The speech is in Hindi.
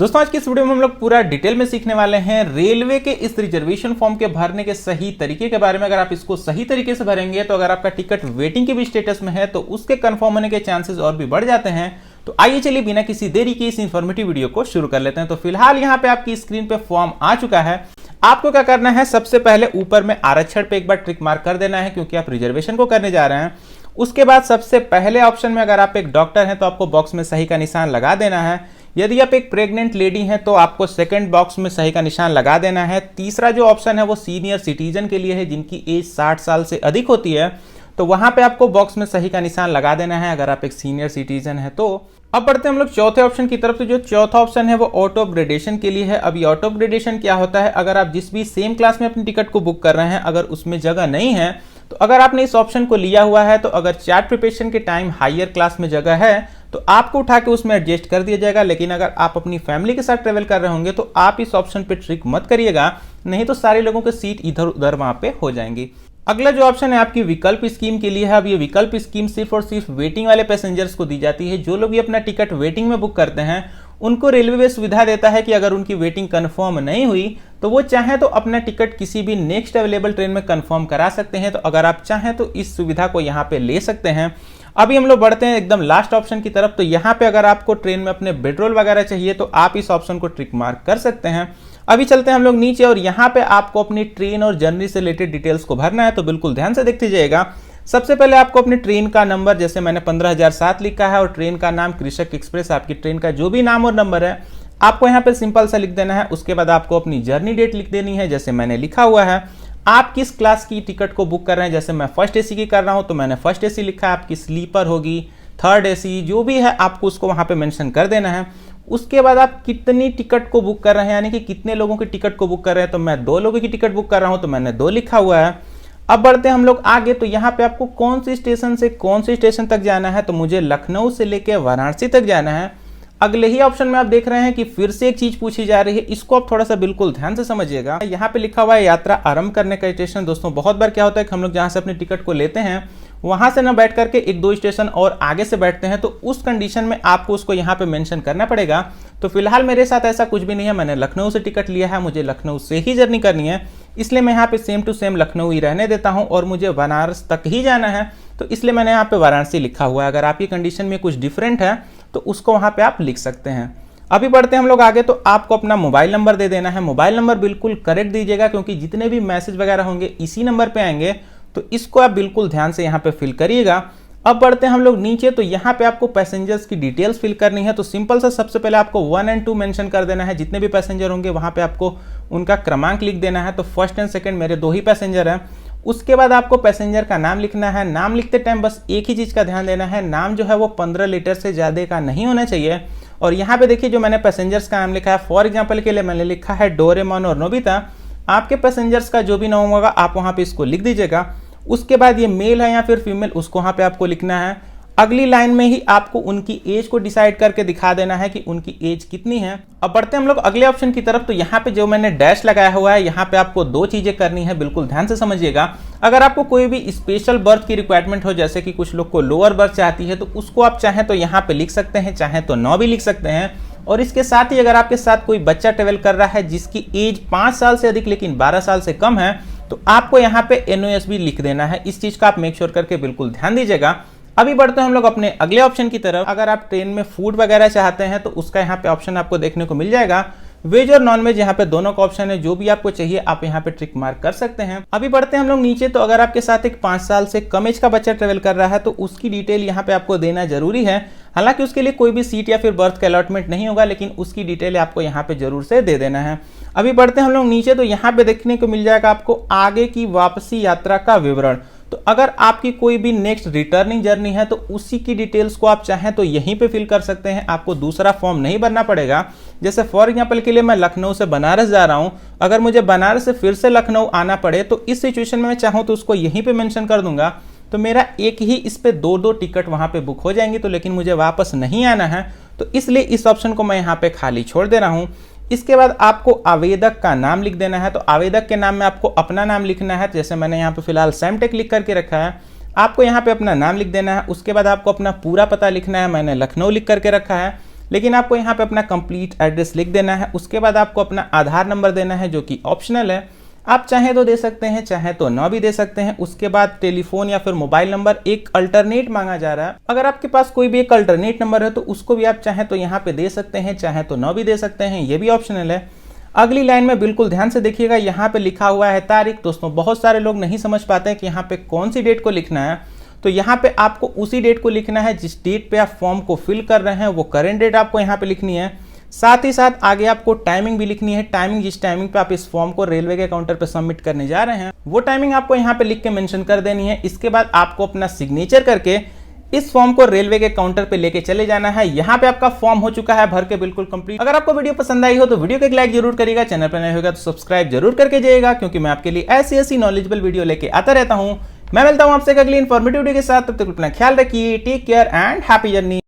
दोस्तों आज की इस वीडियो में हम लोग पूरा डिटेल में सीखने वाले हैं रेलवे के इस रिजर्वेशन फॉर्म के भरने के सही तरीके के बारे में। अगर आप इसको सही तरीके से भरेंगे तो अगर आपका टिकट वेटिंग के भी स्टेटस में है तो उसके कंफर्म होने के चांसेस और भी बढ़ जाते हैं। तो आइए चलिए बिना किसी देरी के इस इंफॉर्मेटिव वीडियो को शुरू कर लेते हैं। तो फिलहाल यहाँ पे आपकी स्क्रीन पे फॉर्म आ चुका है। आपको क्या करना है, सबसे पहले ऊपर में आरक्षण पे एक बार ट्रिक मार्क कर देना है क्योंकि आप रिजर्वेशन को करने जा रहे हैं। उसके बाद सबसे पहले ऑप्शन में अगर आप एक डॉक्टर हैं तो आपको बॉक्स में सही का निशान लगा देना है। यदि आप एक प्रेग्नेंट लेडी हैं तो आपको सेकंड बॉक्स में सही का निशान लगा देना है। तीसरा जो ऑप्शन है वो सीनियर सिटीजन के लिए है जिनकी एज 60 साल से अधिक होती है, तो वहां पे आपको बॉक्स में सही का निशान लगा देना है अगर आप एक सीनियर सिटीजन है तो। अब बढ़ते हैं हम लोग चौथे ऑप्शन की तरफ। तो जो चौथा ऑप्शन है वो ऑटो अपग्रेडेशन के लिए है। अब ये ऑटो अपग्रेडेशन क्या होता है, अगर आप जिस भी सेम क्लास में अपनी टिकट को बुक कर रहे हैं अगर उसमें जगह नहीं है तो अगर आपने इस ऑप्शन को लिया हुआ है तो अगर चार्ट प्रिपरेशन के टाइम हायर क्लास में जगह है तो आपको उठा के उसमें एडजस्ट कर दिया जाएगा। लेकिन अगर आप अपनी फैमिली के साथ ट्रेवल कर रहे होंगे तो आप इस ऑप्शन पे ट्रिक मत करिएगा, नहीं तो सारे लोगों के सीट इधर उधर वहां पे हो जाएंगी। अगला जो ऑप्शन है आपकी विकल्प स्कीम के लिए है। अब ये विकल्प स्कीम सिर्फ और सिर्फ वेटिंग वाले पैसेंजर्स को दी जाती है। जो लोग भी अपना टिकट वेटिंग में बुक करते हैं उनको रेलवे सुविधा देता है कि अगर उनकी वेटिंग कंफर्म नहीं हुई तो वो चाहे तो अपना टिकट किसी भी नेक्स्ट अवेलेबल ट्रेन में कंफर्म करा सकते हैं। तो अगर आप चाहें तो इस सुविधा को यहाँ पे ले सकते हैं। अभी हम लोग बढ़ते हैं एकदम लास्ट ऑप्शन की तरफ। तो यहाँ पे अगर आपको ट्रेन में अपने बेडरोल वगैरह चाहिए तो आप इस ऑप्शन को ट्रिक मार्क कर सकते हैं। अभी चलते हैं हम लोग नीचे और यहाँ पे आपको अपनी ट्रेन और जर्नी से रिलेटेड डिटेल्स को भरना है, तो बिल्कुल ध्यान से देखते जाइएगा। सबसे पहले आपको अपनी ट्रेन का नंबर, जैसे मैंने 15007 लिखा है, और ट्रेन का नाम कृषक एक्सप्रेस, आपकी ट्रेन का जो भी नाम और नंबर है आपको यहाँ पे सिंपल सा लिख देना है। उसके बाद आपको अपनी जर्नी डेट लिख देनी है, जैसे मैंने लिखा हुआ है। आप किस क्लास की टिकट को बुक कर रहे हैं, जैसे मैं फर्स्ट एसी की कर रहा हूं तो मैंने फर्स्ट एसी लिखा है। आपकी स्लीपर होगी, थर्ड एसी, जो भी है आपको उसको वहां पे मेंशन कर देना है। उसके बाद आप कितनी टिकट को बुक कर रहे हैं, यानी कि कितने लोगों की टिकट को बुक कर रहे हैं। तो मैं 2 लोगों की टिकट बुक कर रहा हूं तो मैंने 2 लिखा हुआ है। अब बढ़ते हैं हम लोग आगे। तो यहाँ पे आपको कौन सी स्टेशन से कौन सी स्टेशन तक जाना है, तो मुझे लखनऊ से लेकर वाराणसी तक जाना है। अगले ही ऑप्शन में आप देख रहे हैं कि फिर से एक चीज पूछी जा रही है, इसको आप थोड़ा सा बिल्कुल ध्यान से समझिएगा। यहाँ पे लिखा हुआ है यात्रा आरंभ करने का स्टेशन। दोस्तों बहुत बार क्या होता है कि हम लोग जहाँ से अपनी टिकट को लेते हैं वहां से ना बैठ करके 1-2 स्टेशन और आगे से बैठते हैं, तो उस कंडीशन में आपको उसको यहाँ पे मेंशन करना पड़ेगा। तो फिलहाल मेरे साथ ऐसा कुछ भी नहीं है, मैंने लखनऊ से टिकट लिया है, मुझे लखनऊ से ही जर्नी करनी है, इसलिए मैं यहाँ पे सेम टू सेम लखनऊ ही रहने देता हूँ और मुझे बनारस तक ही जाना है, तो इसलिए मैंने यहाँ पे वाराणसी लिखा हुआ है। अगर आपकी कंडीशन में कुछ डिफरेंट है तो उसको वहाँ पे आप लिख सकते हैं। अभी बढ़ते हैं हम लोग आगे। तो आपको अपना मोबाइल नंबर दे देना है। मोबाइल नंबर बिल्कुल करेक्ट दीजिएगा क्योंकि जितने भी मैसेज वगैरह होंगे इसी नंबर पे आएंगे, तो इसको आप बिल्कुल ध्यान से यहाँ पे फिल करिएगा। अब बढ़ते हैं हम लोग नीचे। तो यहाँ पे आपको पैसेंजर्स की डिटेल्स फिल करनी है। तो सिंपल सा सबसे पहले आपको 1 और 2 मेंशन कर देना है। जितने भी पैसेंजर होंगे वहाँ पे आपको उनका क्रमांक लिख देना है। तो फर्स्ट एंड सेकंड मेरे 2 ही पैसेंजर हैं। उसके बाद आपको पैसेंजर का नाम लिखना है। नाम लिखते टाइम बस एक ही चीज़ का ध्यान देना है, नाम जो है वो 15 लेटर से ज़्यादा का नहीं होना चाहिए। और यहाँ पे देखिए जो मैंने पैसेंजर्स का नाम लिखा है, फॉर एग्जाम्पल के लिए मैंने लिखा है डोरेमोन और नोबिता। आपके पैसेंजर्स का जो भी नाम होगा आप वहाँ पे इसको लिख दीजिएगा। उसके बाद ये मेल है या फिर फीमेल उसको वहाँ पे आपको लिखना है। अगली लाइन में ही आपको उनकी एज को डिसाइड करके दिखा देना है कि उनकी एज कितनी है। अब बढ़ते हैं हम लोग अगले ऑप्शन की तरफ। तो यहाँ पे जो मैंने डैश लगाया हुआ है, यहाँ पे आपको 2 चीजें करनी है, बिल्कुल ध्यान से समझिएगा। अगर आपको कोई भी स्पेशल बर्थ की रिक्वायरमेंट हो, जैसे कि कुछ लोग को लोअर बर्थ चाहती है, तो उसको आप चाहें तो यहाँ पे लिख सकते हैं, चाहे तो 9 भी लिख सकते हैं। और इसके साथ ही अगर आपके साथ कोई बच्चा ट्रेवल कर रहा है जिसकी एज 5 साल से अधिक लेकिन 12 साल से कम है, तो आपको यहाँ पे NOS भी लिख देना है। इस चीज का आप मेक श्योर करके बिल्कुल ध्यान दीजिएगा। अभी बढ़ते हैं हम लोग अपने अगले ऑप्शन की तरफ। अगर आप ट्रेन में फूड वगैरह चाहते हैं तो उसका यहाँ पे ऑप्शन आपको देखने को मिल जाएगा। वेज और नॉन वेज यहाँ पे दोनों का ऑप्शन है, जो भी आपको चाहिए आप यहाँ पे ट्रिक मार्क कर सकते हैं। अभी बढ़ते हैं हम लोग नीचे। तो अगर आपके साथ एक 5 साल से कम एज का बच्चा ट्रेवल कर रहा है तो उसकी डिटेल यहाँ पे आपको देना जरूरी है। हालांकि उसके लिए कोई भी सीट या फिर बर्थ का अलॉटमेंट नहीं होगा, लेकिन उसकी डिटेल आपको यहाँ पे जरूर से दे देना है। अभी बढ़ते हैं हम लोग नीचे। तो यहाँ पे देखने को मिल जाएगा आपको आगे की वापसी यात्रा का विवरण। तो अगर आपकी कोई भी नेक्स्ट रिटर्निंग जर्नी है तो उसी की डिटेल्स को आप चाहें तो यहीं पे फिल कर सकते हैं, आपको दूसरा फॉर्म नहीं भरना पड़ेगा। जैसे फॉर एग्जांपल के लिए मैं लखनऊ से बनारस जा रहा हूं, अगर मुझे बनारस से फिर से लखनऊ आना पड़े तो इस सिचुएशन में मैं चाहूँ तो उसको यहीं पे मेंशन कर दूंगा, तो मेरा एक ही इस पे 2-2 टिकट वहां पे बुक हो जाएंगी। तो लेकिन मुझे वापस नहीं आना है, तो इसलिए इस ऑप्शन को मैं यहाँ पे खाली छोड़ दे रहा हूँ। इसके बाद आपको आवेदक का नाम लिख देना है। तो आवेदक के नाम में आपको अपना नाम लिखना है, जैसे मैंने यहाँ पे फिलहाल सैमटेक लिख करके रखा है। आपको यहाँ पे अपना नाम लिख देना है। उसके बाद आपको अपना पूरा पता लिखना है, मैंने लखनऊ लिख करके रखा है। लेकिन आपको यहाँ पे अपना कंप्लीट एड्रेस लिख देना है। उसके बाद आपको अपना आधार नंबर देना है जो कि ऑप्शनल है, आप चाहे तो दे सकते हैं, चाहे तो ना भी दे सकते हैं। उसके बाद टेलीफोन या फिर मोबाइल नंबर एक अल्टरनेट मांगा जा रहा है। अगर आपके पास कोई भी एक अल्टरनेट नंबर है तो उसको भी आप चाहे तो यहाँ पे दे सकते हैं, चाहे तो ना भी दे सकते हैं, ये भी ऑप्शनल है। अगली लाइन में बिल्कुल ध्यान से देखिएगा, यहाँ पे लिखा हुआ है तारीख। दोस्तों बहुत सारे लोग नहीं समझ पाते हैं कि यहाँ पे कौन सी डेट को लिखना है, तो यहाँ पे आपको उसी डेट को लिखना है जिस डेट पे आप फॉर्म को फिल कर रहे हैं, वो करेंट डेट आपको यहाँ पे लिखनी है। साथ ही साथ आगे आपको टाइमिंग भी लिखनी है। टाइमिंग जिस टाइमिंग पे आप इस फॉर्म को रेलवे के काउंटर पे सबमिट करने जा रहे हैं, वो टाइमिंग आपको यहाँ पे लिख के मेंशन कर देनी है। इसके बाद आपको अपना सिग्नेचर करके इस फॉर्म को रेलवे के काउंटर पे लेके चले जाना है। यहाँ पे आपका फॉर्म हो चुका है भर के बिल्कुल कंप्लीट। अगर आपको वीडियो पसंद आई हो तो वीडियो को एक लाइक जरूर करिएगा, चैनल पर नए होगा तो सब्सक्राइब जरूर करके जाइएगा, क्योंकि मैं आपके लिए ऐसी नॉलेजेबल वीडियो लेके आता रहता हूँ। मैं मिलता हूँ आपसे अगली इन्फॉर्मेटिव वीडियो के साथ, तब तक अपना ख्याल रखिए। Take care and happy journey.